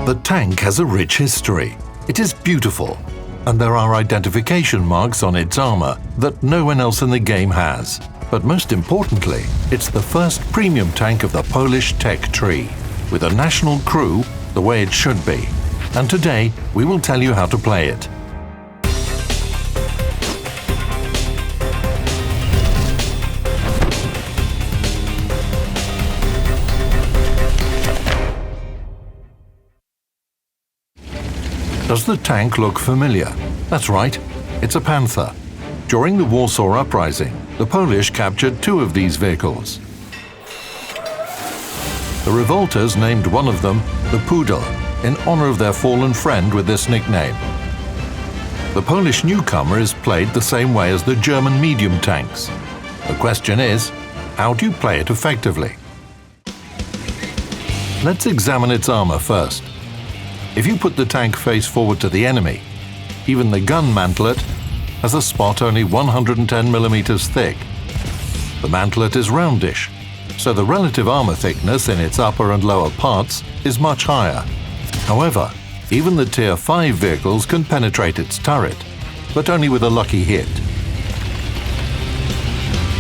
The tank has a rich history. It is beautiful, and there are identification marks on its armor that no one else in the game has. But most importantly, it's the first premium tank of the Polish tech tree, with a national crew the way it should be. And today, we will tell you how to play it. Does the tank look familiar? That's right, it's a Panther. During the Warsaw Uprising, the Polish captured 2 of these vehicles. The revolters named one of them the Pudel, in honor of their fallen friend with this nickname. The Polish newcomer is played the same way as the German medium tanks. The question is, how do you play it effectively? Let's examine its armor first. If you put the tank face forward to the enemy, even the gun mantlet has a spot only 110 millimeters thick. The mantlet is roundish, so the relative armor thickness in its upper and lower parts is much higher. However, even the Tier 5 vehicles can penetrate its turret, but only with a lucky hit.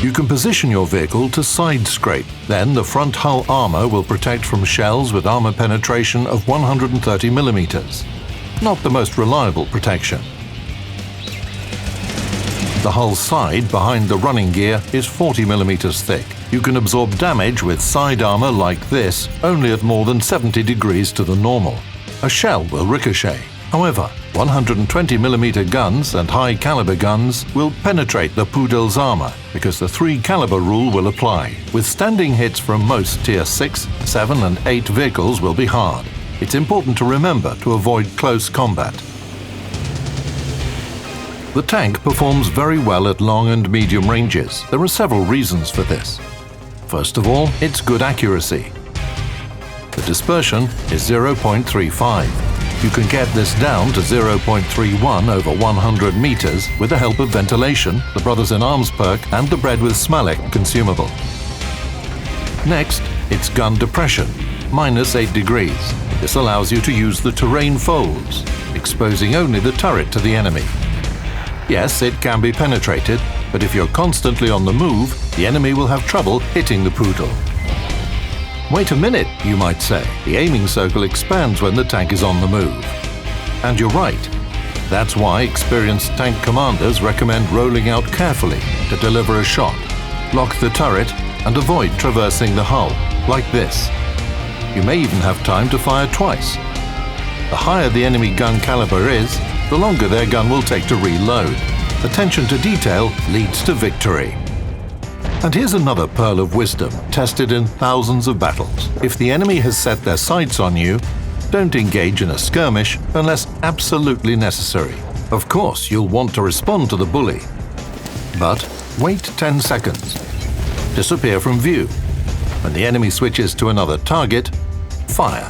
You can position your vehicle to side scrape, then the front hull armor will protect from shells with armor penetration of 130 millimeters. Not the most reliable protection. The hull side behind the running gear is 40 millimeters thick. You can absorb damage with side armor like this only at more than 70 degrees to the normal. A shell will ricochet. However, 120mm guns and high-caliber guns will penetrate the Pudel's armor because the 3-caliber rule will apply. Withstanding hits from most Tier 6, 7 and 8 vehicles will be hard. It's important to remember to avoid close combat. The tank performs very well at long and medium ranges. There are several reasons for this. First of all, its good accuracy. The dispersion is 0.35. You can get this down to 0.31 over 100 meters with the help of ventilation, the Brothers in Arms perk, and the Bread with Smalek consumable. Next, it's gun depression, -8 degrees. This allows you to use the terrain folds, exposing only the turret to the enemy. Yes, it can be penetrated, but if you're constantly on the move, the enemy will have trouble hitting the Pudel. Wait a minute, you might say. The aiming circle expands when the tank is on the move. And you're right. That's why experienced tank commanders recommend rolling out carefully to deliver a shot. Lock the turret and avoid traversing the hull, like this. You may even have time to fire twice. The higher the enemy gun caliber is, the longer their gun will take to reload. Attention to detail leads to victory. And here's another pearl of wisdom, tested in thousands of battles. If the enemy has set their sights on you, don't engage in a skirmish unless absolutely necessary. Of course, you'll want to respond to the bully. But wait 10 seconds. Disappear from view. When the enemy switches to another target, fire.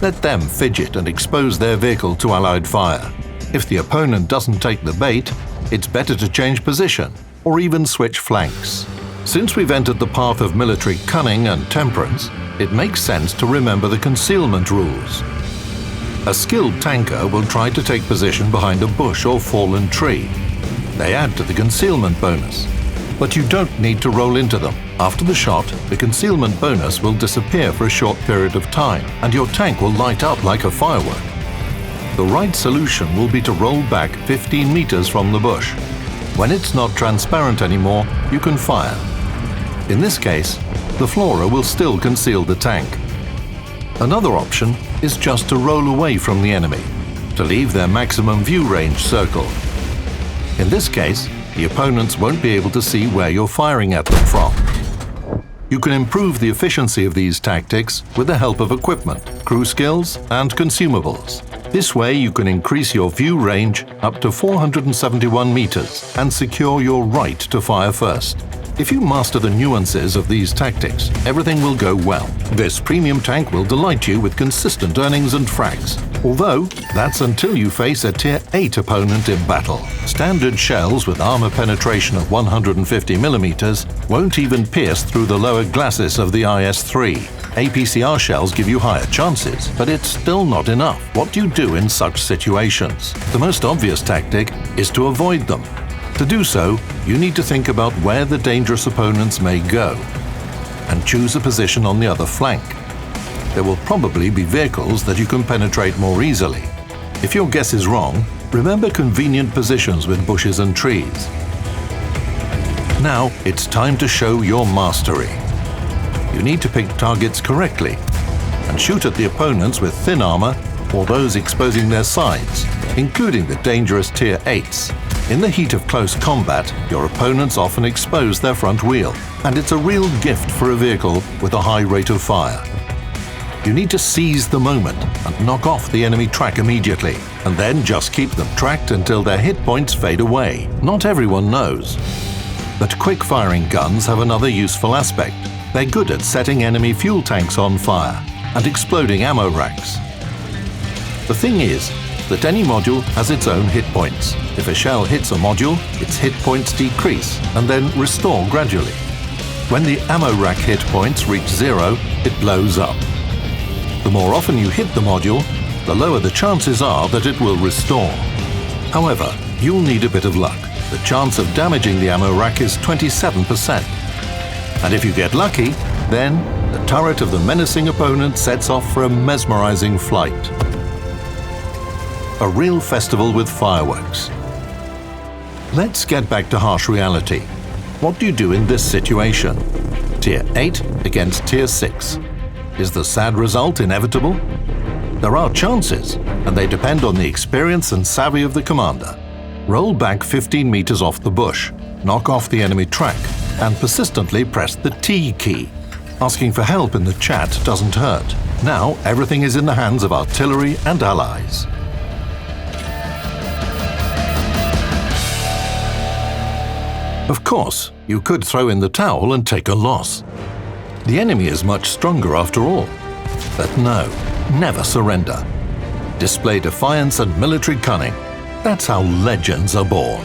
Let them fidget and expose their vehicle to Allied fire. If the opponent doesn't take the bait, it's better to change position or even switch flanks. Since we've entered the path of military cunning and temperance, it makes sense to remember the Concealment Rules. A skilled tanker will try to take position behind a bush or fallen tree. They add to the concealment bonus. But you don't need to roll into them. After the shot, the concealment bonus will disappear for a short period of time, and your tank will light up like a firework. The right solution will be to roll back 15 meters from the bush. When it's not transparent anymore, you can fire. In this case, the Flora will still conceal the tank. Another option is just to roll away from the enemy, to leave their maximum view range circle. In this case, the opponents won't be able to see where you're firing at them from. You can improve the efficiency of these tactics with the help of equipment, crew skills, and consumables. This way you can increase your view range up to 471 meters and secure your right to fire first. If you master the nuances of these tactics, everything will go well. This premium tank will delight you with consistent earnings and frags. Although, that's until you face a Tier 8 opponent in battle. Standard shells with armor penetration of 150 millimeters won't even pierce through the lower glacis of the IS-3. APCR shells give you higher chances, but it's still not enough. What do you do in such situations? The most obvious tactic is to avoid them. To do so, you need to think about where the dangerous opponents may go and choose a position on the other flank. There will probably be vehicles that you can penetrate more easily. If your guess is wrong, remember convenient positions with bushes and trees. Now it's time to show your mastery. You need to pick targets correctly and shoot at the opponents with thin armor or those exposing their sides, including the dangerous Tier 8s. In the heat of close combat, your opponents often expose their front wheel, and it's a real gift for a vehicle with a high rate of fire. You need to seize the moment and knock off the enemy track immediately, and then just keep them tracked until their hit points fade away. Not everyone knows, but quick-firing guns have another useful aspect. They're good at setting enemy fuel tanks on fire and exploding ammo racks. The thing is that any module has its own hit points. If a shell hits a module, its hit points decrease and then restore gradually. When the ammo rack hit points reach 0, it blows up. The more often you hit the module, the lower the chances are that it will restore. However, you'll need a bit of luck. The chance of damaging the ammo rack is 27%. And if you get lucky, then the turret of the menacing opponent sets off for a mesmerizing flight. A real festival with fireworks. Let's get back to harsh reality. What do you do in this situation? Tier 8 against Tier 6. Is the sad result inevitable? There are chances, and they depend on the experience and savvy of the commander. Roll back 15 meters off the bush, knock off the enemy track, and persistently press the T key. Asking for help in the chat doesn't hurt. Now everything is in the hands of artillery and allies. Of course, you could throw in the towel and take a loss. The enemy is much stronger after all. But no, never surrender. Display defiance and military cunning. That's how legends are born.